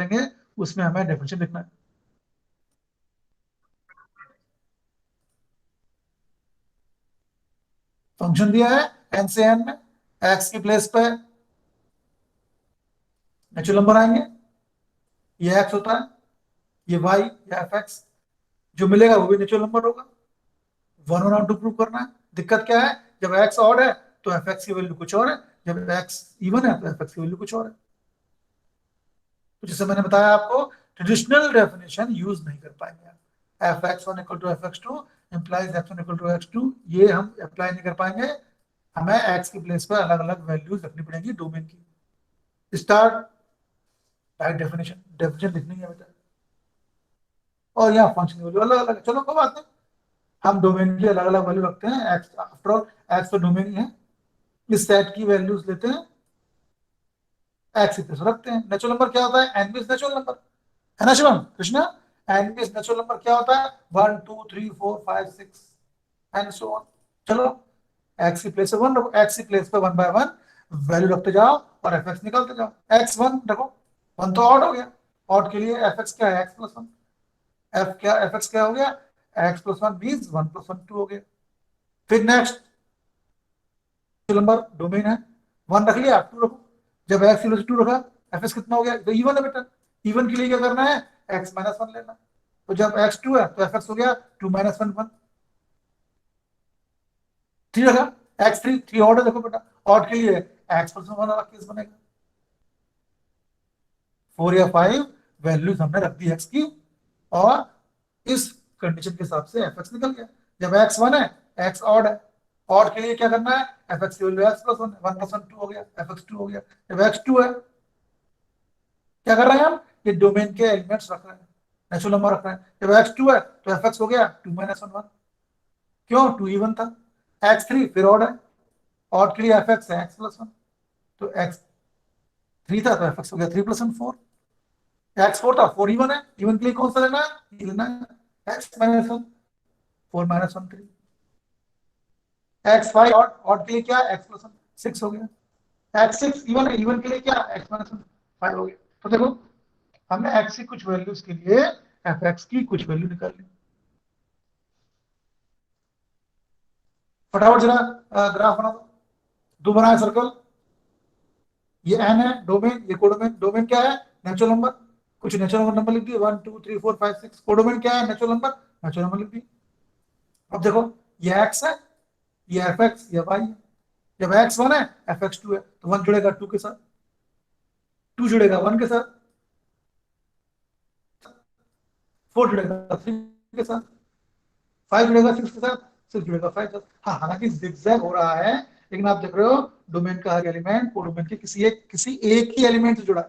करेंगे उसमें हमें डेफिनेशन लिखना है। फंक्शन दिया है n से n में, x की प्लेस पे नेचुरल नंबर आएंगे, ये x होता है, ये y या fx, जो मिलेगा वो भी नेचुरल नंबर होगा। 1 और 2 प्रूव करना है। दिक्कत क्या है, जब x ऑड है तो fx की वैल्यू कुछ और है, जब x इवन है तो fx की वैल्यू कुछ और है। तो जैसे मैंने बताया आपको, ट्रेडिशनल डेफिनेशन यूज नहीं कर पाएंगे आप। fx1 equal to fx2 implies x1 equal to x2, ये हम अप्लाई नहीं कर पाएंगे। हमें x की प्लेस पर अलग अलग वैल्यूज रखनी पड़ेगी डोमेन की। स्टार्ट टाइप डेफिनेशन, डेफिनेशन लिखनी है बेटा, और यहाँ फंक्शन की वैल्यू अलग अलग है। चलो कोई बात नहीं, हम डोमेन की अलग अलग वैल्यू रखते हैं। एक्स आफ्टर ऑल एक्स तो डोमेन ही है। इस सेट की वैल्यूज लेते हैं, एक्स इक्वल रखते हैं। नेचुरल नंबर क्या होता है, एन बी नेचुरल नंबर है ना Shivam Krishna. N be natural number क्या होता है, 1 2 3 4 5 6 एंड सो ऑन। चलो एक्स की प्लेस पे 1 रखो, एक्स की प्लेस पे 1 बाय 1 वैल्यू रखते जाओ और एफ एक्स निकालते जाओ। x1 रखो, 1 तो ऑड हो गया, ऑड के लिए एफ एक्स क्या है, x+1। एफ एक्स क्या हो गया, x+1 मीन्स 1+1 2 हो गया। फिर नेक्स्ट नंबर डोमेन है, 1 रख लिया, 2 रखो। जब एक्स इक्वल 2 रखा, एफ एस कितना हो गया, तो इवन है बेटा। इवन के लिए क्या करना है, x-1 लेना। तो जब x2 है तो एफ एक्स हो गया 2 - 1 1। 3 रखा, x3 ऑर्डर देखो बेटा, ऑड के लिए x+1 वाला केस बनेगा। 4 या 5 वैल्यूज हमने रख दी एक्स की, और इस कंडीशन के हिसाब से एफ एक्स निकल गया। जब x1 है, x ऑड है, ऑड के लिए क्या करना है, एफ एक्स की वैल्यू x+1, 1+1 2 हो गया, एफ एक्स 2 हो गया। जब x2 है, क्या कर रहे हैं हम, ये डोमेन के एलिमेंट्स रख रहे हैं, नेचुरल नंबर रख रहे हैं। जब x2 है तो एफ एक्स हो गया 2 - 1 1। क्यों, 2 इवन था। x3 फिर ऑड है, ऑड के लिए एफ एक्स है x+1, तो x3 था तो एफ एक्स हो गया 3+1 4। x4 था, 4 इवन है, इवन के लिए कौन सा लेना है, ये लेना है x-1, 4 - 1 3। x5 ऑड के लिए क्या, x+1 6 हो गया। x6 इवन है, इवन के लिए क्या, x-1 5 हो गया। तो देखो हमने x की कुछ वैल्यूज के लिए एफ एक्स की कुछ वैल्यू निकाल ली। फटाफट जरा ग्राफ बना दो, दो बनाए सर्कल। ये एन है डोमेन, ये कोडोमेन। डोमेन क्या है, नेचुरल नंबर। कुछ नेचुरल नंबर लिख दिए, 1 2 3 4 5 6। कोडोमेन क्या है, नेचुरल नंबर, नेचुरल नंबर लिख दिए। अब देखो ये एक्स है, ये एफ एक्स, ये वाई है। जब x1 है, एफ एक्स 2 है, तो 1 जुड़ेगा 2 के साथ, 2 जुड़ेगा 1 के साथ, 4 जुड़ेगा 3 के साथ, 5 जुड़ेगा 6 के साथ, 6 जुड़ेगा 5 के साथ। हाँ, हालांकि जिगजैग हो रहा है, लेकिन आप देख रहे हो डोमेन का हर एलिमेंट कोडोमेन के किसी एक ही एलिमेंट से जुड़ा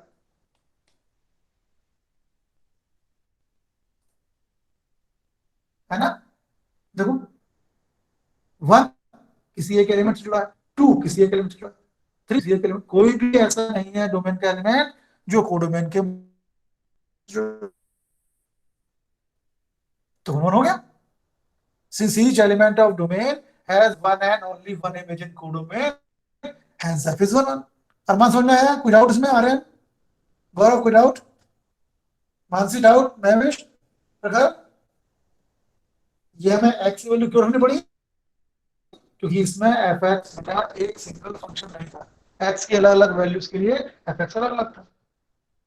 है ना। देखो 1 किसी एक एलिमेंट से जुड़ा है, 2 किसी एक एलिमेंट से जुड़ा है, 3 किसी एक एलिमेंट। कोई भी ऐसा नहीं है डोमेन का एलिमेंट जो कोडोमेन के तो कॉमन हो गया। Since each element of domain has one and only one image in codomain, hence f is 1 1। अरमान समझ में आया, कोई डाउट इसमें आ रहे हैं, गौरव कोई डाउट, मानसी डाउट, महवेश, प्रखर। ये हमें एक्स की वैल्यू क्यों रखनी पड़ी, क्योंकि इसमें एफ एक्स का एक सिंगल फंक्शन नहीं था, एक्स की अलग अलग वैल्यूज के लिए एफ एक्स अलग अलग था।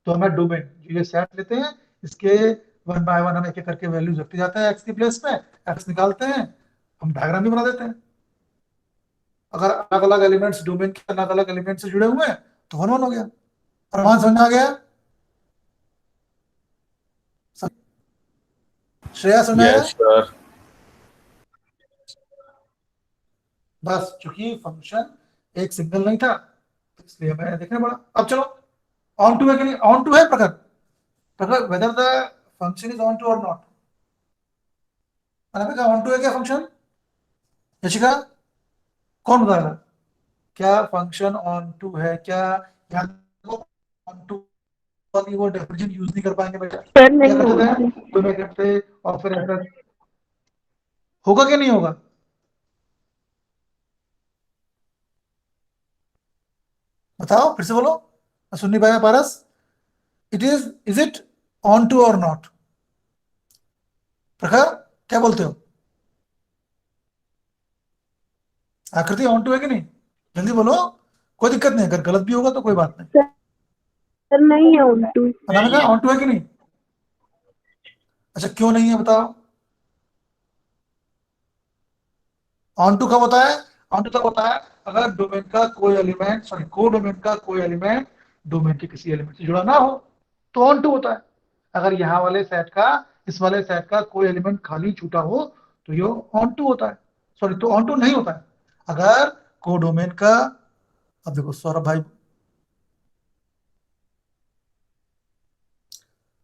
तो हमें डोमेन जो ये सेट लेते हैं, इसके 1 बाय 1 हम एक एक करके वैल्यूज रखते जाते हैं एक्स की प्लेस पे, एक्स निकालते हैं, हम डायग्राम भी बना देते हैं। अगर अलग अलग एलिमेंट्स डोमेन के अलग अलग एलिमेंट से जुड़े हुए हैं तो 1 1 हो गया। प्रमाण समझ में आ गया, श्रेया समझ में आया। Yes sir. बस चूंकि फंक्शन एक सिंगल नहीं था, तो इसलिए हमें देखना पड़ा। अब चलो ऑन टू है कि नहीं, ऑन टू है Prakhar, Prakhar whether the function is onto और नॉट। अनामिका ऑन टू है क्या फंक्शन, यशिका कौन बता रहा, क्या फंक्शन ऑन टू है क्या, यहाँ ऑन टू वाली वो डेफिनेशन यूज नहीं कर पाएंगे बेटा, सर क्या नहीं करते होगा। थे, दोनों करते और फिर ऐसा होगा कि नहीं होगा। बताओ फिर से बोलो, मैं सुन नहीं पाया पारस। इज इट ऑन टू और नॉट? प्रखर क्या बोलते हो? आकृति ऑन टू है कि नहीं? जल्दी बोलो, कोई दिक्कत नहीं, अगर गलत भी होगा तो कोई बात नहीं। सर नहीं है उल्टू। अनामिका ऑन टू है कि नहीं? अच्छा, क्यों नहीं है बताओ? ऑन टू कब होता है? ऑन टू तब होता है अगर डोमेन का कोई एलिमेंट, सॉरी, को डोमेन का कोई एलिमेंट डोमेन के किसी एलिमेंट से जुड़ा ना हो, तो ऑन टू होता है। अगर यहाँ वाले सेट का, इस वाले सेट का कोई एलिमेंट खाली छूटा हो, तो ये ऑन टू होता है। सॉरी, तो ऑन टू नहीं होता है अगर को डोमेन का, अब देखो सौरभ भाई,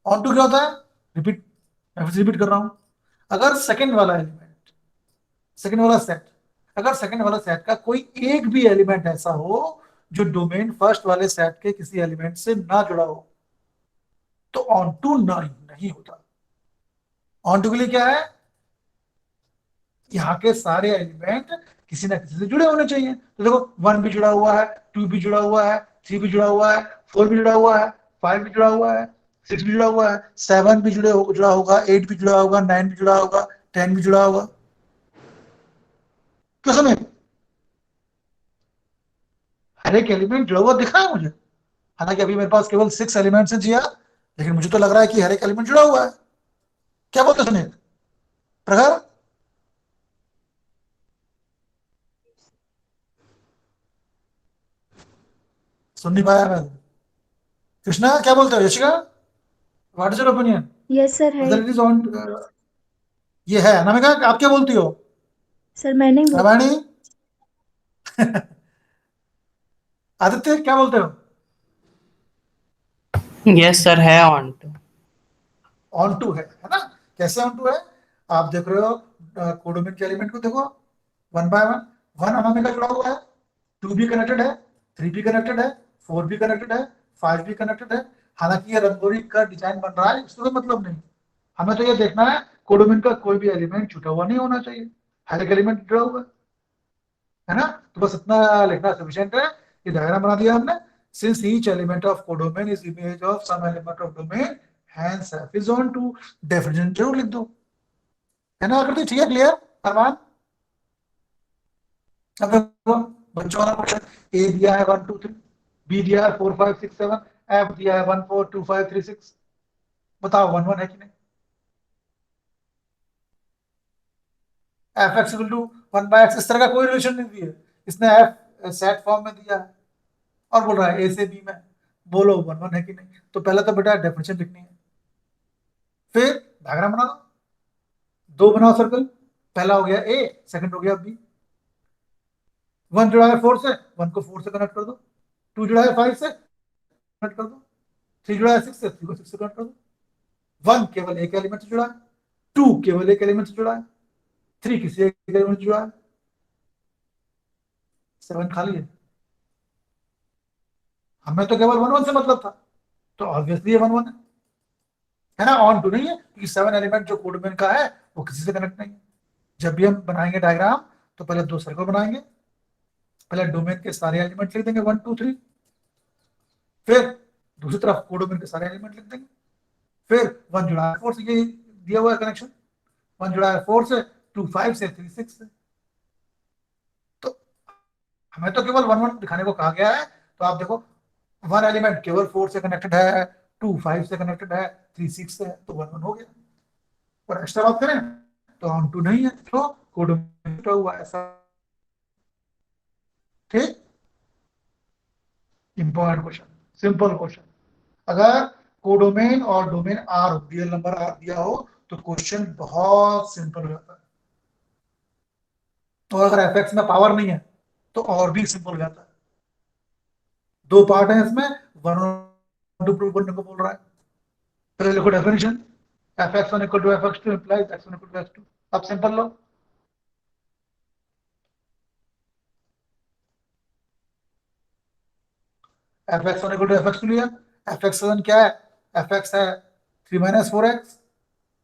ऑन टू क्या होता है? रिपीट, मैं फिर रिपीट कर रहा हूं। अगर सेकंड वाला एलिमेंट, सेकंड वाला सेट, अगर सेकंड वाला सेट का कोई एक भी एलिमेंट ऐसा हो जो डोमेन फर्स्ट वाले सेट के किसी एलिमेंट से ना जुड़ा हो, तो ऑन टू नहीं नहीं होता। ऑन टू के लिए क्या है? यहाँ के सारे एलिमेंट किसी ना किसी से जुड़े होने चाहिए। तो देखो, 1 भी जुड़ा हुआ है, 2 भी जुड़ा हुआ है, 3 भी जुड़ा हुआ है, 4 भी जुड़ा हुआ है, 5 भी जुड़ा हुआ है, 6 भी जुड़ा हुआ है, 7 भी जुड़ा होगा, 8 भी जुड़ा होगा, 9 भी जुड़ा होगा, 10 भी जुड़ा होगा। क्यों समय? हर एक एलिमेंट जुड़ा हुआ दिखा है मुझे। हालांकि अभी मेरे पास केवल 6 एलिमेंट्स हैं जिया, लेकिन मुझे तो लग रहा है कि हर एक एलिमेंट जुड़ा हुआ है। क्या बोलते सुनील? प्रखर सुन नहीं पाया मैं। कृष्णा क्या बोलते हो? Yashika, what is your opinion? Yes sir है। Whether it is on? ये है। अनामिका आप क्या बोलती हो? सर मैंने बोला। रामायणी आदित्य क्या बोलते हो? यस सर, है ऑन टू। ऑन टू है ना? कैसे ऑन टू है? आप देख रहे हो कोडोमेन के एलिमेंट को, देखो one by one. One Anamika जुड़ा हुआ है, 2 भी कनेक्टेड है, 3 भी कनेक्टेड है, 4 भी कनेक्टेड है, 5 भी कनेक्टेड है। हालांकि ये रंगोली का डिजाइन बन रहा है, इससे कोई मतलब नहीं। हमें तो ये देखना है कोडोमेन का कोई भी एलिमेंट छूटा हुआ नहीं होना चाहिए, हर एक एलिमेंट जुड़ा हुआ है ना? तो बस इतना लिखना सफिशिएंट है। ये डायग्राम बना दिया हमने। Since each element of codomain is image of some element of domain, hence f is onto. Definition जरूर लिख दो, है ना आकृति? ठीक है, क्लियर अरमान? अब देखो बच्चों वाला क्वेश्चन, ए दिया है 1 2 3, बी दिया है 4 5 6 7, एफ दिया है 1 4 2 5 3 6। बताओ 1 1 है कि नहीं? F x equal to 1 by x, इस तरह का कोई रिलेशन नहीं दिया, इसने एफ सेट फॉर्म में दिया है और बोल रहा है ए से बी में। बोलो 1 1 है कि नहीं? तो पहले तो बेटा डेफिनेशन लिखनी है, फिर डायग्राम बना दो। दो बनाओ सर्कल, पहला हो गया ए, सेकंड हो गया बी। 1 जुड़ा है 4 से, 1 को 4 से कनेक्ट कर दो। 2 जुड़ा है 5 से, कनेक्ट कर दो। 3 जुड़ा है 6 से, 3 को 6 से कनेक्ट कर दो। 1 केवल एक एलिमेंट से जुड़ा है, 2 केवल एक एलिमेंट से जुड़ा है, 3 किसी एक एलिमेंट से जुड़ा है, 7 खाली है। हमें तो केवल 1 1 से मतलब था, तो ऑब्वियसली ये 1 1 है ना? ऑन टू नहीं है क्योंकि 7 एलिमेंट जो कोडमेन का है वो किसी से कनेक्ट नहीं है। जब भी हम बनाएंगे डायग्राम, तो पहले 2 सर्कल बनाएंगे, पहले डोमेन के सारे एलिमेंट लिख देंगे 1 2 3, फिर दूसरी तरफ कोडोमेन के सारे एलिमेंट लिख देंगे, फिर 1 जुड़ा है 4 से, ये दिया हुआ है कनेक्शन। 1 जुड़ा है 4 से, 2 5 से, 3 6 से। तो हमें तो केवल 1 1 दिखाने को कहा गया है। तो आप देखो, 1 एलिमेंट केवल 4 से कनेक्टेड है, 2 5 से कनेक्टेड है, 3 6 से है, तो 1 1 हो गया। और एक्स्ट्रा बात करें तो ऑन टू नहीं है, तो कोडोमेन हुआ ऐसा। ठीक, इंपॉर्टेंट क्वेश्चन, सिंपल क्वेश्चन। अगर कोडोमेन और domain R, real number R दिया हो, तो क्वेश्चन बहुत सिंपल हो जाता है। तो अगर एफ एक्स में पावर नहीं है तो और भी सिंपल हो जाता है। दो पार्ट है इसमें, वन टू प्रूव करने को बोल रहा है। पहले लिखो definition, F x one equal to F x two implies x one equal to x two. अब सिंपल लो, F x one equal to F x two लिया। एफ एक्स वन क्या है? एफ एक्स है 3 माइनस 4x।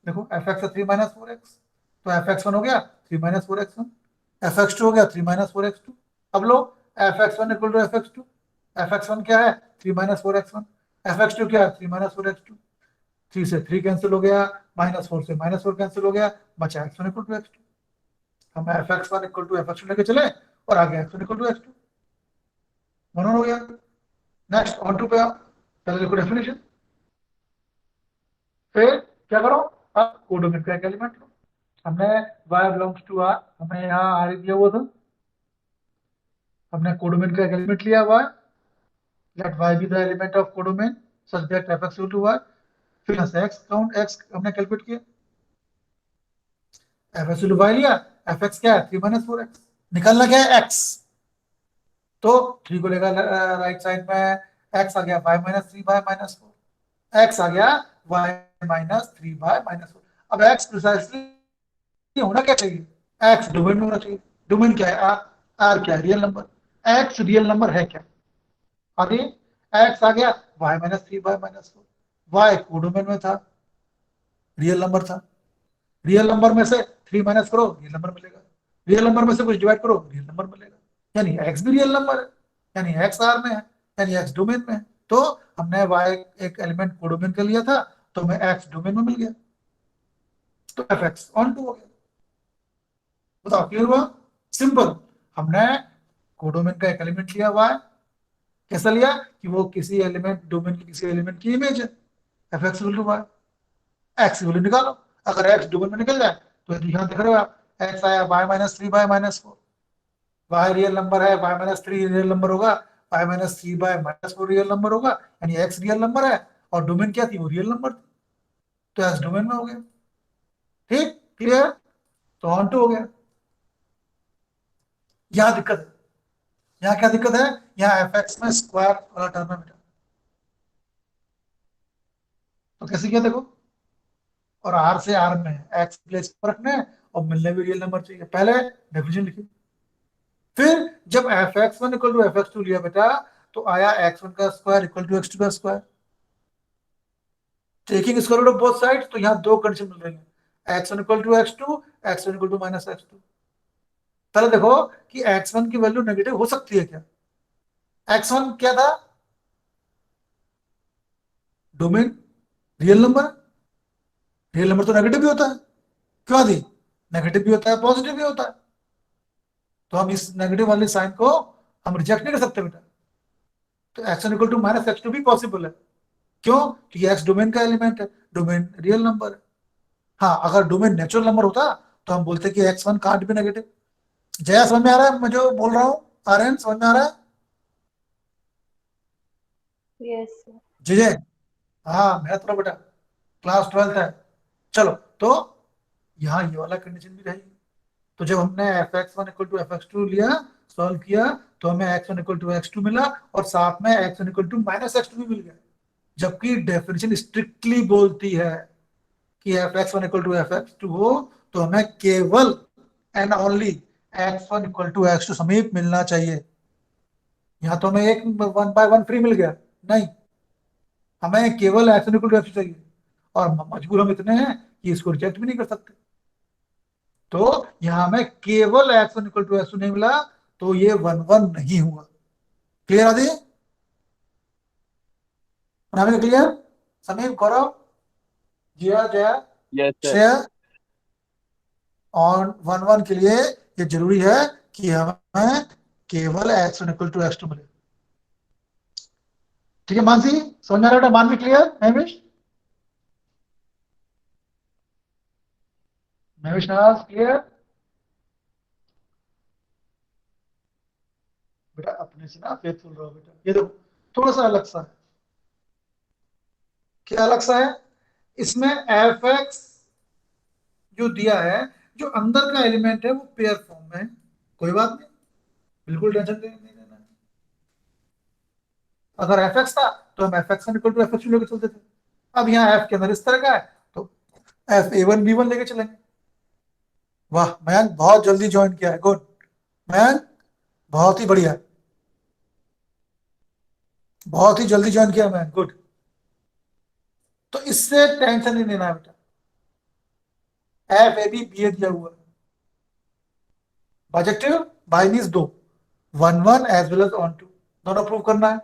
देखो F x है 3 minus 4x, तो f x one हो गया 3 minus 4x1। F x two हो गया 3 माइनस 4x2। अब लो, F x one equal to F x two. F x one क्या है? 3 minus 4x1। F x to क्या है 3 माइनस 4x2, 3 से 3 कैंसिल हो गया, -4 से -4 कैंसिल हो गया, बचा x1 इक्वल टू x2। हम f x one equal to F x two लेके चले और आगे x1 इक्वल टू x2 हो गया। नेक्स्ट ऑन टू पे आओ, पहले लिखो डेफिनेशन, फिर क्या करो, अब कोडोमेन का एक एलिमेंट लो। हमने y बिलोंग्स टू r, हमने यहाँ r दिया हुआ था, हमने कोडोमेन का एक एलिमेंट लिया y, let y be the element of codomain such that f x equal to y, फिर यहाँ से x काउंट x हमने कैलकुलेट किया, f x equal to y लिया, f x क्या है 3 माइनस 4x, निकालना क्या है x, तो 3 को लेकर राइट साइड में, x आ गया y minus 3 by minus 4, x आ गया y माइनस 3 बाय माइनस 4। अब x प्रिसाइसली होना क्या चाहिए, x डोमेन में होना चाहिए। डोमेन क्या है, r क्या है, real number, x real number है क्या, अरे x आ गया y minus 3 by minus 4, y codomain में था, रियल नंबर था, रियल नंबर में से 3 माइनस करो रियल नंबर मिलेगा, रियल नंबर में से कुछ डिवाइड करो रियल नंबर मिलेगा, यानी x भी रियल नंबर है, यानी x r में है, यानी x डोमेन में है। तो हमने y एक एलिमेंट कोडोमेन का लिया था, तो हमें x डोमेन में मिल गया, तो एफ एक्स ऑन टू हो गया। बताओ क्लियर हुआ, सिंपल। हमने कोडोमेन का एक एलिमेंट लिया y, कैसा लिया कि वो किसी एलिमेंट डोमेन की किसी एलिमेंट की इमेज है, f x equal to y, x value निकालो, अगर एक्स डोमेन में निकल जाए तो यहाँ देख रहे हो आप, एक्स आया y minus 3 by minus 4, y real number है, वाई माइनस 3 रियल नंबर होगा, y minus 3 by minus 4 real number होगा, यानी एक्स रियल नंबर है और डोमेन क्या थी, वो रियल नंबर थी, तो एक्स डोमेन में हो गया। ठीक, क्लियर, तो ऑन टू हो गया। यहाँ दिक्कत है, यहाँ क्या दिक्कत है, यहाँ एफ एक्स में स्क्वायर वाला टर्म है बेटा, तो कैसे किया देखो, और आर से आर में एक्स प्लेस पर रखना है और मिलने भी रियल नंबर चाहिए, पहले डेफिनेशन लिखिए, फिर जब F x one equal to F x two लिया बेटा, तो आया एक्स वन का square equal to x two का square, taking square root of both sides, तो यहाँ दो कंडीशन मिल रही है, X one equal to x two, X one equal to minus x two. पहले देखो कि एक्स वन की वैल्यू नेगेटिव हो सकती है क्या, एक्स वन क्या था, domain, real number, real number तो नेगेटिव भी होता है, क्यों आदि, नेगेटिव भी होता है पॉजिटिव भी होता है, तो हम इस नेगेटिव वाले साइन को हम रिजेक्ट नहीं कर सकते बेटा, तो x one equal to minus x two भी पॉसिबल है, क्यों, क्योंकि एक्स डोमेन का एलिमेंट है, डोमेन रियल नंबर है। हाँ, अगर डोमेन नेचुरल नंबर होता तो हम बोलते कि एक्स वन कांट भी नेगेटिव। जया समझ में आ रहा है मैं जो बोल रहा हूँ, आर्यन समझ में आ रहा है, यस सर। जय, हाँ मेरा थोड़ा बेटा क्लास 12th है। चलो, तो यहाँ ये वाला कंडीशन भी रहेगी, तो जब हमने f x one equal to F x two लिया, सॉल्व किया, तो हमें x one equal to x two मिला और साथ में x one equal to minus x two भी मिल गया, जबकि डेफिनेशन स्ट्रिक्टली बोलती है कि f x one equal to F x two हो तो हमें केवल and only x one equal to x two समीप मिलना चाहिए। यहाँ तो हमें एक 1 बाय 1 फ्री मिल गया, नहीं, हमें केवल x one equal to x two चाहिए, और मजबूर हम इतने हैं कि इसको रिजेक्ट भी नहीं कर सकते, तो यहाँ हमें केवल x one equal to x two नहीं मिला, तो ये 1 1 नहीं हुआ। क्लियर आदि, क्लियर, समीप, गौरव, जिया, जया, यस सर। श्रेया, और 1 1 के लिए ये जरूरी है कि हमें केवल x one equal to x two मिले। ठीक है मानसी, समझ में आ रहा है, मानवी क्लियर, महविश नाज क्लियर, बेटा अपने से ना फेथफुल रहो बेटा। ये देखो थोड़ा सा अलग सा है, क्या अलग सा है, इसमें एफ एक्स जो दिया है, जो अंदर का एलिमेंट है वो पेयर फॉर्म में है, कोई बात नहीं, बिल्कुल टेंशन नहीं लेना है। अगर एफ एक्स था तो हम f x equal to F x लेके चलते थे, अब यहाँ एफ के अंदर इस तरह का है तो f a one b one लेके चलेंगे। वाह मयंक, बहुत जल्दी ज्वाइन किया है, गुड मयंक, बहुत ही बढ़िया, बहुत ही जल्दी ज्वाइन किया मयंक, गुड। तो इससे टेंशन नहीं लेना है बेटा, f A b b a दिया हुआ है, पॉजिटिव बाई मीन्स दो, 1 1 as well as onto, दोनों प्रूव करना है।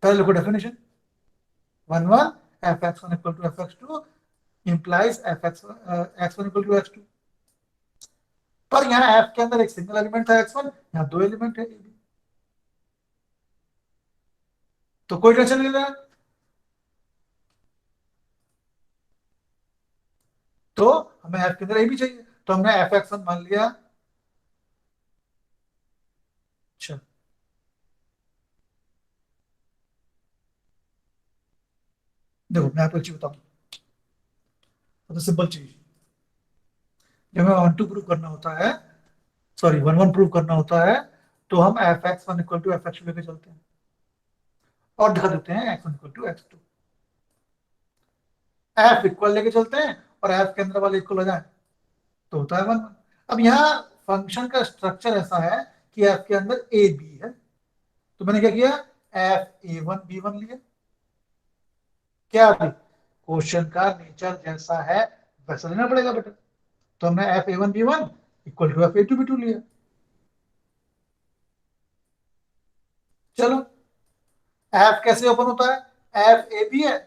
पहले लिखो definition, 1 1 fx1 equal to fx2 implies x1 equal to x2। पर यहाँ f के अंदर एक सिंगल एलिमेंट था x1, यहाँ दो एलिमेंट है AB। तो कोई टेंशन नहीं लेना। तो हमें f के अंदर AB चाहिए, तो हमने fx1 मान लिया। अच्छा, देखो मैं आपको एक चीज बताऊं, तो सिंपल चीज, जब हमें 1 2 प्रूव करना होता है, सॉरी 1 1 प्रूव करना होता है, तो हम fx1 इक्वल टू fx2 लेके चलते हैं और दिखा देते हैं x1 equal to x2। f equal लेके चलते हैं और f के अंदर वाले इक्वल हो जाए तो होता है 1 1। अब यहाँ फंक्शन का स्ट्रक्चर ऐसा है कि f के अंदर a b है, तो मैंने क्या किया, f a1 b1 लिया। क्या अभी क्वेश्चन का नेचर जैसा है वैसा लेना पड़ेगा बेटा, तो हमने f a1 b1 equal to f a2 b2 लिया। चलो f कैसे ओपन होता है, f a b है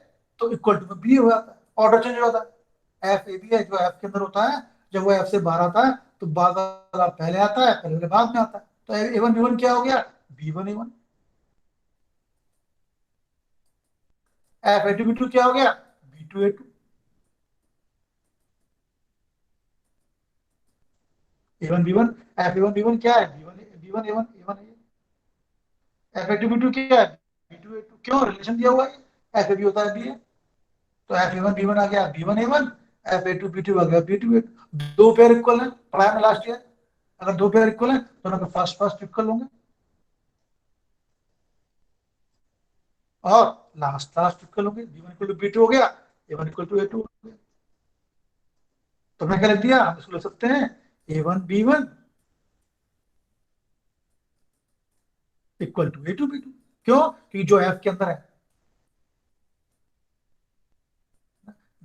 तो इक्वल टू b हो जाता है, ऑर्डर चेंज हो जाता है। f a b है जो f के अंदर होता है, जब वो f से बाहर आता है तो बाद वाला पहले आता है, पहले वाला बाद में आता है। तो a1 b1 क्या हो गया, b1 a1। f a2 b2 क्या हो गया, b2 a2। a1 b1 f a1 b1 क्या है, b1 b1 a1 a1 f a2 b2 क्या है, b2 a2। क्यों, रिलेशन दिया हुआ है, f a b होता है b a, तो f a1 b1 आ गया b1 a1, f a2 b2 आ गया b2 a2। दो पेयर इक्वल है, पढ़ाया मैं लास्ट ईयर। अगर दो पेयर इक्वल है तो उनके फर्स्ट फर्स्ट इक्वल होंगे और लास्ट लास्ट इक्वल होंगे। b1 इक्वल टू b2 हो गया, a1 इक्वल टू a2 हो गया। तो मैं क्या लिख दिया, हम इसको लिख सकते हैं a1 b1 equal to a2 b2। क्यों, क्योंकि जो f के अंदर है,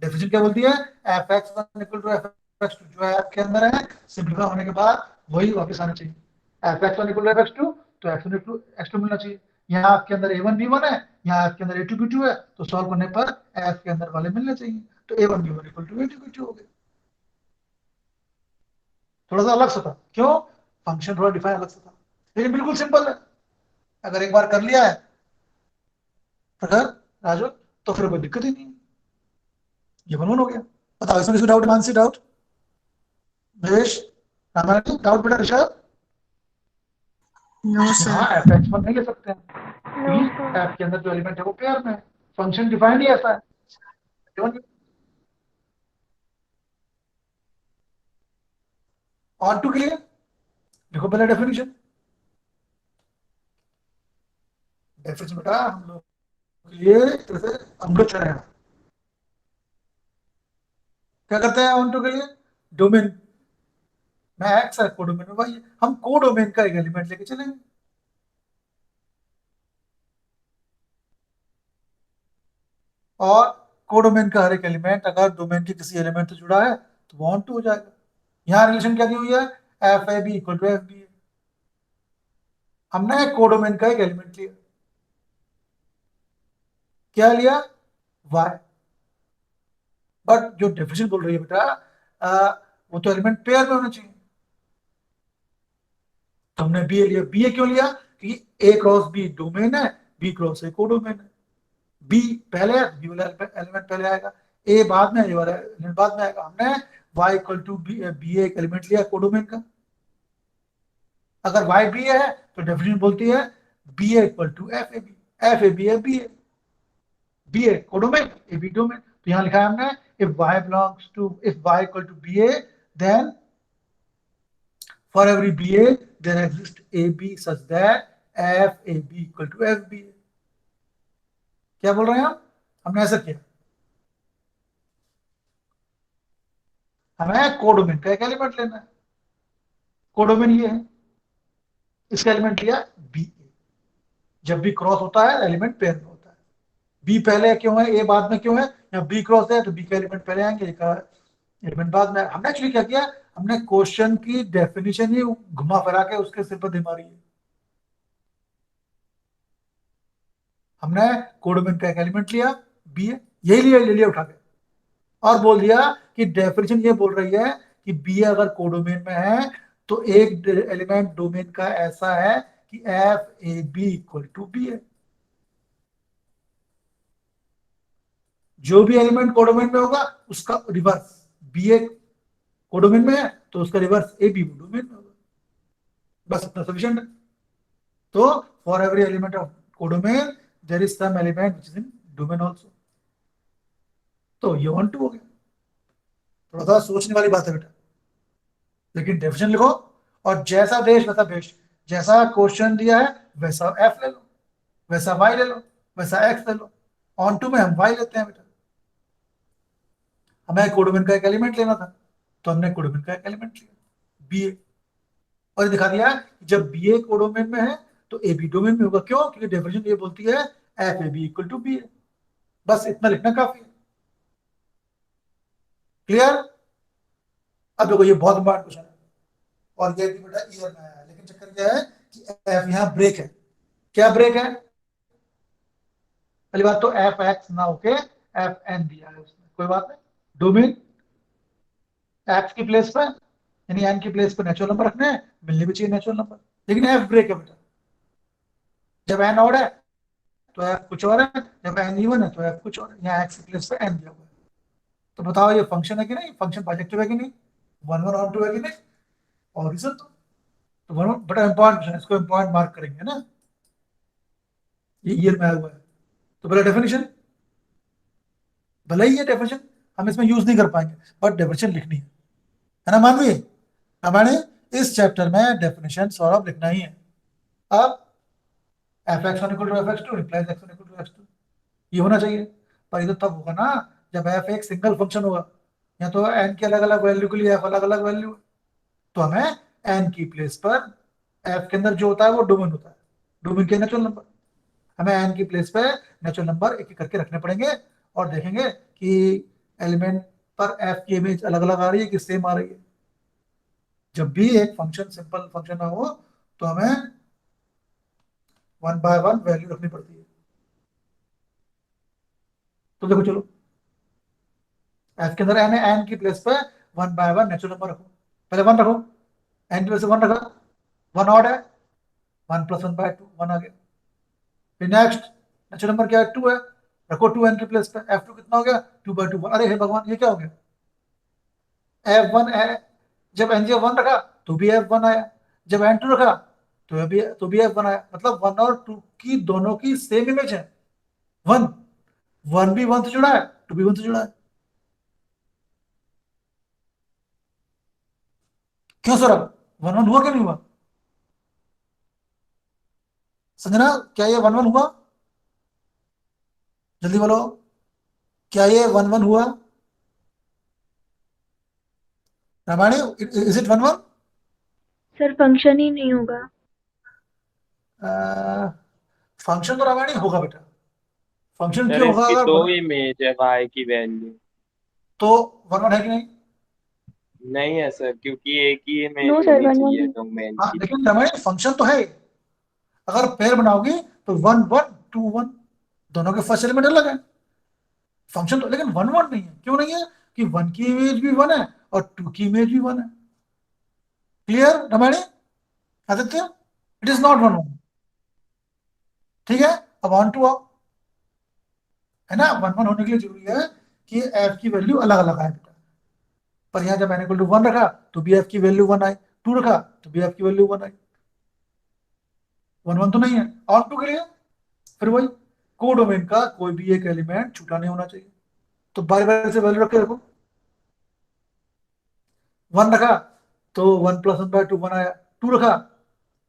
डेफिनेशन क्या बोलती है, fx1 इक्वल टू fx2, जो f के अंदर है सिंपलीफाई होने के बाद वही वापस आना चाहिए। fx1 इक्वल टू fx2 तो x1 इक्वल टू x2 मिलना चाहिए। यहाँ आपके अंदर a1 b1 है, यहाँ f के अंदर a2 b2 है, तो सॉल्व करने पर f के अंदर वाले मिलने चाहिए। तो a1 b1 equal to a2 b2 हो गया। थोड़ा सा अलग सा था, क्यों, फंक्शन थोड़ा डिफाइन अलग सा था, लेकिन बिल्कुल सिंपल है। अगर एक बार कर लिया है अगर राजू, तो फिर कोई दिक्कत ही नहीं है। ये बनवन हो गया। बताओ इसमें किसी doubt, Mansi doubt, Naresh, Ramayan doubt, बेटा ऋषभ। No sir. हाँ एफ एक्स वन नहीं ले सकते हैं, क्योंकि एफ के अंदर जो एलिमेंट है वो पेयर में है, फंक्शन डिफाइंड ही ऐसा है। ऑन टू क्लियर, देखो पहले डेफिनेशन। डेफिनेशन बेटा हम लोग के लिए जैसे अमृत है। क्या करते हैं ऑन टू के लिए, डोमेन में एक्स है, कोडोमेन में वाई है, हम कोडोमेन का एक एलिमेंट लेके चलेंगे। और कोडोमेन का हर एक एलिमेंट अगर डोमेन के किसी एलिमेंट से जुड़ा है तो वो ऑन टू हो जाएगा। यहाँ रिलेशन क्या दी हुई है, F A B equal to f b है। हमने कोडोमेन का एक एलिमेंट लिया, क्या लिया, वाई। बट जो डेफिनेशन बोल रही है बेटा, वो तो एलिमेंट पेयर में होना चाहिए। तो हमने बी ए लिया, बी ए क्यों लिया, क्योंकि ए क्रॉस बी डोमेन है, बी क्रॉस ए कोडोमेन है। बी पहले है, बी वाला एलिमेंट पहले आएगा, ए बाद में, ए वाला एलिमेंट बाद में आएगा। हमने Y equal to B, B एक एलिमेंट लिया कोडोमेन का। अगर वाई बी है तो डेफिनेशन बोलती है B A equal to F A B, F A B है B A codomain, A B domain. तो यहां लिखा है हमने, if Y belongs to, if Y equal to B A, then for every B A there exist A B such that F A B equal to f B ए। क्या बोल रहे हैं हम, हमने ऐसा किया, हमें कोडोमेन का एक एलिमेंट लेना है। कोडोमेन ये है, इसका एलिमेंट लिया बी ए। जब भी क्रॉस होता है एलिमेंट पेयर में होता है। बी पहले क्यों है, ए बाद में क्यों है, या बी क्रॉस है तो बी का एलिमेंट पहले आएंगे, ए का एलिमेंट बाद में। हमने एक्चुअली क्या किया, हमने क्वेश्चन की डेफिनेशन ही घुमा फिरा के उसके सिर पर दे मारी है। हमने कोडोमेन का एक एलिमेंट लिया बी है, यही ले लिया उठा के, और बोल दिया कि डेफिनेशन ये बोल रही है कि बी अगर कोडोमेन में है तो एक एलिमेंट डोमेन का ऐसा है कि f A B equal to b है। जो भी एलिमेंट कोडोमेन में होगा उसका रिवर्स, बी ए कोडोमेन में है तो उसका रिवर्स ए बी डोमेन में होगा, बस इतना सफिशिएंट है। तो for every element of codomain there is some element which is in domain also. तो ये 1 2 हो गया। थोड़ा सा सोचने वाली बात है बेटा, लेकिन डेफिनेशन लिखो और जैसा देश वैसा भेष, जैसा क्वेश्चन दिया है वैसा एफ ले लो, वैसा वाई ले लो, वैसा एक्स ले लो। ऑन टू में हम वाई लेते हैं बेटा, हमें कोडोमेन का एक एलिमेंट लेना था तो हमने कोडोमेन का एक एलिमेंट लिया बी ए, और दिखा दिया कि जब बी ए कोडोमेन में है तो ए बी डोमेन में होगा। क्यों? क्योंकि डेफिनेशन ये बोलती है F A B equal to B A. बस इतना लिखना काफी है। क्लियर? अब देखो ये बहुत इंपॉर्टेंट क्वेश्चन है और ये भी बेटा ईयर में आया है, लेकिन चक्कर क्या है कि एफ यहाँ ब्रेक है। क्या ब्रेक है? पहली बात तो एफ एक्स ना होके एफ एन दिया है उसमें, कोई बात नहीं। डोमेन एक्स की प्लेस पर यानी एन की प्लेस पर नेचुरल नंबर रखने हैं, मिलने भी चाहिए नेचुरल नंबर, लेकिन एफ ब्रेक है बेटा। जब एन ऑड है तो एफ कुछ और है, जब एन इवन है तो एफ कुछ और है। यहाँ एक्स की प्लेस पर एन दिया हुआ है। तो बताओ ये फंक्शन है कि नहीं? फंक्शन प्रोजेक्टिव है कि नहीं? 1 1 ऑन 2 है कि नहीं? और रीजन तो वन बड़ा इंपॉर्टेंट क्वेश्चन है, इसको इंपॉर्टेंट मार्क करेंगे ना, ये ईयर में आया हुआ है। तो पहले डेफिनेशन, भले ही ये डेफिनेशन हम इसमें यूज नहीं कर पाएंगे बट डेफिनेशन लिखनी है ना मानवी? हमारे इस चैप्टर में डेफिनेशन सौरभ लिखना ही है। अब f x one equal to F x two implies x one equal to x two, ये होना चाहिए। पर ये तो तब होगा ना जब एफ एक सिंगल फंक्शन होगा, या तो एन के अलग अलग वैल्यू के लिए एफ अलग अलग वैल्यू है, तो हमें एन की प्लेस पर एफ के अंदर जो होता है वो डोमेन होता है, डोमेन के नेचुरल नंबर, हमें एन की प्लेस पे नेचुरल नंबर एक एक करके रखने पड़ेंगे और देखेंगे कि एलिमेंट पर एफ की इमेज अलग अलग आ रही है कि सेम आ रही है। जब भी एक फंक्शन सिंपल फंक्शन ना हो तो हमें 1 बाय 1 वैल्यू रखनी पड़ती है। तो देखो चलो, एफ के अंदर एन है, एन की प्लेस पे 1 बाय 1 नेचुरल नंबर रखो, पहले 1 रखो, एन की प्लेस पे 1 रखा, 1 ऑड है, 1 प्लस 1 बाय 2 1 आ गया। फिर नेक्स्ट नेचुरल नंबर क्या है? 2 है, रखो 2 एन की प्लेस पे, F2 कितना हो गया? 2 बाय 2 अरे हे भगवान ये क्या हो गया? F1 है, जब एन जी 1 रखा तो भी F1 आया, जब N2 रखा तो भी F1 आया। मतलब 1 और 2 की दोनों की सेम इमेज है। 1 1 भी 1 से जुड़ा है, 2 भी 1 से जुड़ा है। क्यों सर? 1 1 हुआ क्या नहीं हुआ? संजना क्या ये 1 1 हुआ? जल्दी बोलो, क्या ये 1 1 हुआ? रामायणी, इज इट 1 1? सर फंक्शन ही नहीं होगा। फंक्शन तो रामायणी होगा बेटा। फंक्शन सर क्यों होगा? इसकी अगर दो इमेज है y की वैल्यू। तो 1 1 है कि नहीं? नहीं है सर, क्योंकि एक ही इमेज नो सर, होनी 1 चाहिए 1 डोमेन हाँ की। लेकिन रामायणी फंक्शन तो है। अगर पेयर बनाओगे तो 1 1 2 1 दोनों के फर्स्ट एलिमेंट अलग है। फंक्शन तो लेकिन 1 1 नहीं है। क्यों नहीं है? कि 1 की इमेज भी 1 है और 2 की इमेज भी 1 है। Clear Ramayani? Aditya, it is not 1 1। ठीक है, अब ऑन टू आओ, है ना? 1 1 होने के लिए जरूरी है कि एफ की वैल्यू अलग अलग आए बेटा। पर यहाँ जब एन इक्वल टू 1 रखा तो बी एफ की वैल्यू 1 आई, 2 रखा तो बी एफ की वैल्यू 1 आई। 1 1 तो नहीं है। ऑन टू के लिए फिर वही कोडोमेन का कोई भी एक एलिमेंट छूटा नहीं होना चाहिए, तो बारी बारी से वैल्यू रख के रखो। 1 रखा तो 1 प्लस 1 बाय 2 1 आया, 2 रखा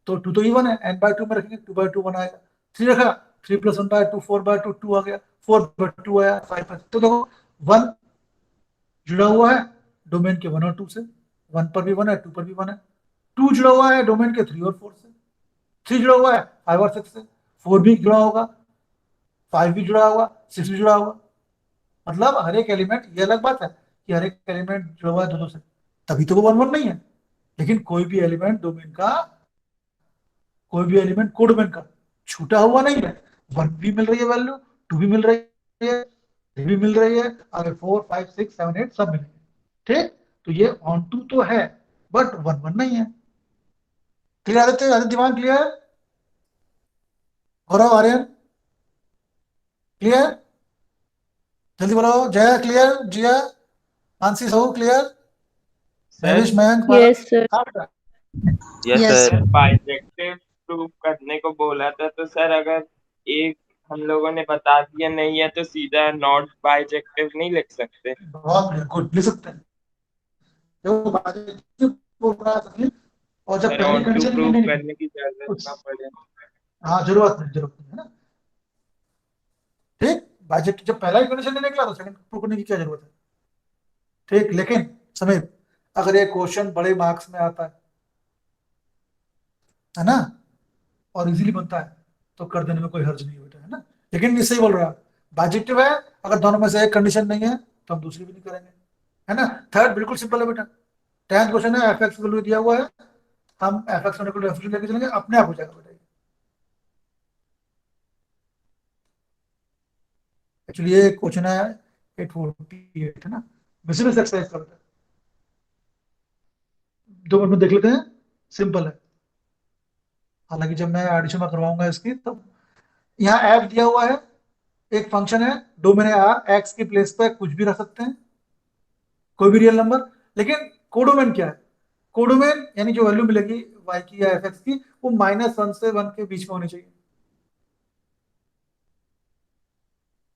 तो 2 तो इवन है, एन बाय 2 में रखेंगे 2 बाय 2 1 आएगा। 3 रखा 3 प्लस 1 बाय 2 4 बाय 2 2 आ गया, 4 बाय 2 आया 5 बाय। तो देखो 1 जुड़ा हुआ है डोमेन के 1 और 2 से, 1 पर भी 1 है 2 पर भी 1 है। 2 जुड़ा हुआ है डोमेन के 3 और 4 से, 3 जुड़ा हुआ है 5 और 6 से, 4 भी जुड़ा होगा, 5 भी जुड़ा होगा, 6 भी जुड़ा होगा। मतलब हर एक एलिमेंट, ये अलग बात है कि हर एक एलिमेंट जुड़ा हुआ है दोनों से, तभी तो वो 1 1 नहीं है। लेकिन कोई भी एलिमेंट डोमेन का, कोई भी एलिमेंट कोडोमेन का छूटा हुआ नहीं है। 1 भी मिल रही है वैल्यू, 2 भी मिल रही है, ये भी मिल रही है, आगे 4 5 6 7 8 सब मिलेंगे। ठीक, तो ये ऑन टू तो है बट 1 1 नहीं है। क्लियर आदित्य, आदित्य दिमाग क्लियर? गौरव, आर्यन क्लियर? जल्दी बोलो। जया क्लियर? जिया, मानसी, सब clear? Sir Mahesh, Mayank, yes sir. हाँ बेटा। Yes Yes, sir. Sir bijective prove करने को बोला था, तो सर अगर एक हम लोगों ने बता दिया नहीं है तो सीधा नॉट बाइजेक्टिव नहीं लिख सकते? बहुत गुड, लिख सकते हैं। जो बात बोल रहा है सभी, और जब सर पहली ऑन टू कंडीशन प्रूव नहीं नहीं करने की जरूरत कुछ, ना पड़े। हाँ जरूरत नहीं है ना। ठीक, बजट जब पहला ही कंडीशन नहीं निकला तो सेकंड प्रूव करने की क्या जरूरत है? ठीक, लेकिन समीर, अगर ये क्वेश्चन बड़े मार्क्स में आता है ना, और इजीली बनता है, तो कर देने में कोई हर्ज नहीं होता है ना। लेकिन इससे ही बोल रहा है, पॉजिटिव है, अगर दोनों में से एक कंडीशन नहीं है तो हम दूसरी भी नहीं करेंगे, है ना। थर्ड बिल्कुल सिंपल है बेटा, 10th क्वेश्चन है, एफ एक्स वैल्यू दिया हुआ है, हम एफ एक्स एफ लेके चलेंगे, अपने आप हो जाएगा बेटा। एक्चुअली ये क्वेश्चन है 848 है ना, बिजनेस एक्सरसाइज का बेटा, 2 मिनट में देख लेते हैं, सिंपल है। हालांकि जब मैं एडिशन में करवाऊंगा इसकी, तब यहाँ एफ दिया हुआ है, एक फंक्शन है, डोमेन है आर, एक्स की प्लेस पे कुछ भी रख सकते हैं, कोई भी रियल नंबर। लेकिन कोडोमेन क्या है? कोडोमेन यानी जो वैल्यू मिलेगी वाई की या एफ एक्स की, वो -1 से 1 के बीच में होनी चाहिए।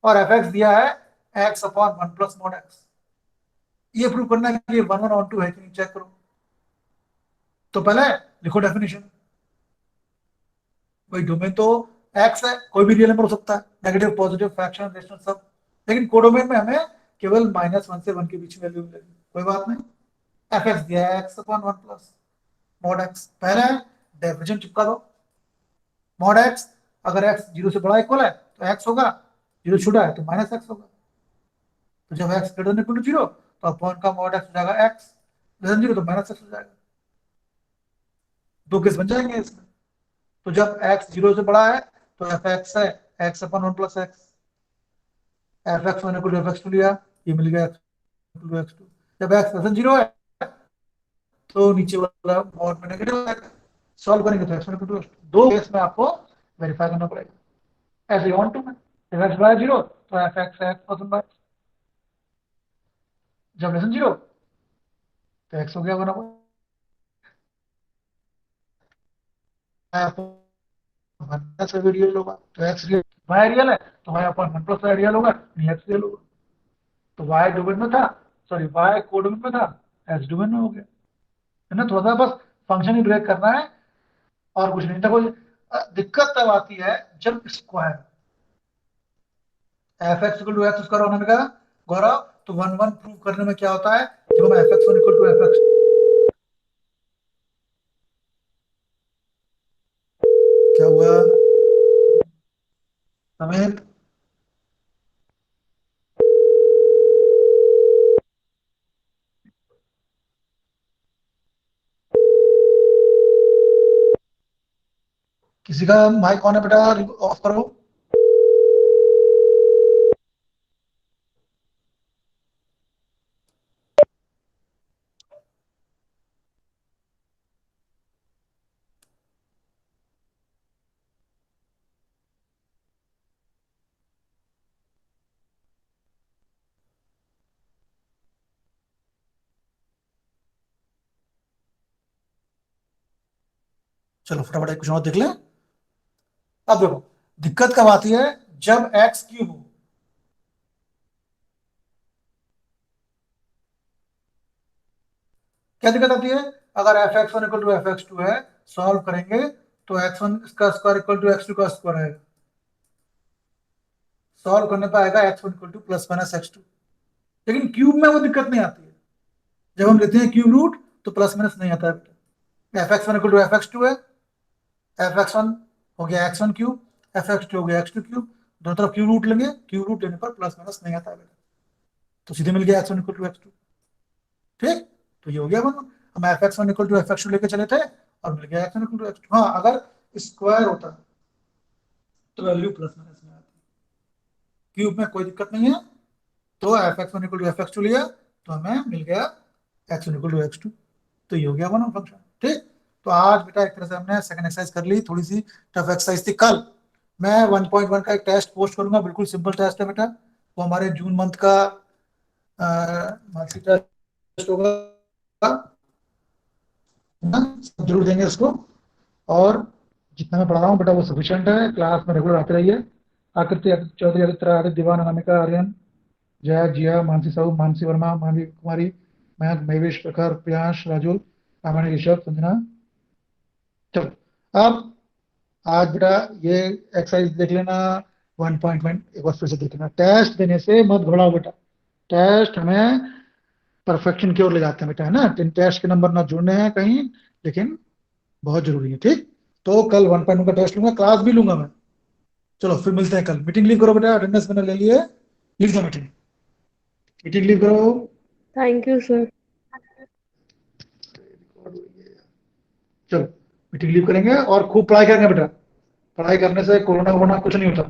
और एफ एक्स दिया है x upon 1 plus mod x. ये प्रूव करना है कि ये 1 1 ऑन 2 है कि नहीं, चेक करो। तो पहले लिखो डेफिनेशन। भाई डोमेन तो एक्स है, कोई भी रियल नंबर हो सकता है, नेगेटिव पॉजिटिव फ्रैक्शन रेशनल सब। लेकिन कोडोमेन में हमें केवल -1 से 1 के बीच में वैल्यू मिलेगी, कोई बात नहीं। एफ एक्स दिया है x upon 1 plus mod x, पहले डेफिनेशन चिपका दो। मॉड एक्स, अगर एक्स 0 से बड़ा इक्वल है तो एक्स होगा, 0 छोटा है तो -x होगा। तो जब x greater than equal to 0 तो अपॉन का मॉड एक्स हो जाएगा एक्स, लेस देन 0 तो -x हो जाएगा। 2 केस बन जाएंगे इसमें। तो जब x 0 से बड़ा है तो एफ एक्स है x upon 1 plus x, f x one equal to F x two लिया, ये मिल गया एक्स टू। जब एक्स लेस देन 0 है तो नीचे वाला मॉड में नेगेटिव आएगा, सॉल्व करेंगे तो x one equal to x two. 2 case में आपको वेरीफाई करना पड़ेगा। ऐसे ऑन टू में जब एक्स बड़ा 0 तो एफ एक्स है एक्स प्लस 1 बाय, जब लेस देन 0 तो एक्स हो गया 1 अपॉन माइनस भी रियल होगा तो एक्स रियल, वाई रियल है तो y upon 1 plus y real होगा, नहीं एक्स रियल होगा। तो वाई डोमेन में था, सॉरी वाई कोडोमेन में था, एक्स डोमेन में हो गया, है ना। थोड़ा सा बस फंक्शन ही ब्रेक करना है और कुछ नहीं। देखो दिक्कत तब आती है जब square, f x equal to x square होने का गौरव, तो 1 1 प्रूव करने में क्या होता है, जब हम f x one equal to F x, क्या हुआ समीर? किसी का माइक ऑन है बेटा, ऑफ करो। चलो फटाफट एक कुछ और देख लें। अब देखो दिक्कत कब आती है, जब एक्स क्यूब हो, क्या दिक्कत आती है? अगर f x one equal to F x two है, सॉल्व करेंगे तो एक्स वन का square equal to x two का स्क्वायर आएगा, सॉल्व करने पर आएगा x one equal to plus minus x two. लेकिन क्यूब में वो दिक्कत नहीं आती है, जब हम लेते हैं क्यूब रूट तो प्लस माइनस नहीं आता है। F x one equal to F x two है, एफ एक्स वन हो गया x one cube, f x two हो गया एक्स टू क्यूब, दोनों तरफ क्यूब रूट लेंगे, क्यूब रूट लेने पर प्लस माइनस नहीं आता है, तो सीधे मिल गया x one equal to x two. ठीक, तो ये हो गया वन। हम f x one equal to F x two लेके चले थे और मिल गया x one equal to x two. हाँ, अगर स्क्वायर होता तो वैल्यू प्लस माइनस में आती, क्यूब में कोई दिक्कत नहीं है, तो fx1 इक्वल टू fx2 लिया तो हमें मिल गया x1 इक्वल टू x2, तो ये हो गया वन फंक्शन। ठीक, तो आज बेटा एक तरह से हमने सेकंड एक्सरसाइज कर ली, थोड़ी सी टफ एक्सरसाइज थी। कल मैं 1.1 का एक टेस्ट पोस्ट करूंगा, बिल्कुल सिंपल टेस्ट है बेटा, वो हमारे जून मंथ का मार्कशीट टेस्ट होगा, है ना? सब जरूर देंगे इसको, और जितना मैं पढ़ा रहा हूँ बेटा वो सफिशिएंट है। क्लास में रेगुलर आते रहिए। आकृति चौधरी, आदित्य, आदित्य दीवान, अनामिका, आर्यन, जया, जिया, मानसी साहू, मानसी वर्मा, मानवी कुमारी, मयंक, महेश, प्रखर, प्रियांश, राजुल, रामायण, ऋषभ, संजना। चलो अब आज बेटा ये एक्सरसाइज देख लेना, 1.1 एक बार फिर से देख लेना। टेस्ट देने से मत घबराओ बेटा, टेस्ट हमें परफेक्शन की ओर ले जाते हैं बेटा, है ना? टेस्ट के नंबर ना जुड़ने हैं कहीं, लेकिन बहुत जरूरी है। ठीक, तो कल 1.1 का टेस्ट लूंगा, क्लास भी लूंगा मैं। चलो फिर मिलते हैं कल। मीटिंग लीव करो बेटा, अटेंडेंस मैंने ले लिए, लिख दो मीटिंग, मीटिंग लीव करो। Thank you sir. चलो मीटिंग लीव करेंगे और खूब पढ़ाई करेंगे बेटा, पढ़ाई करने से कोरोना वोरोना कुछ नहीं होता।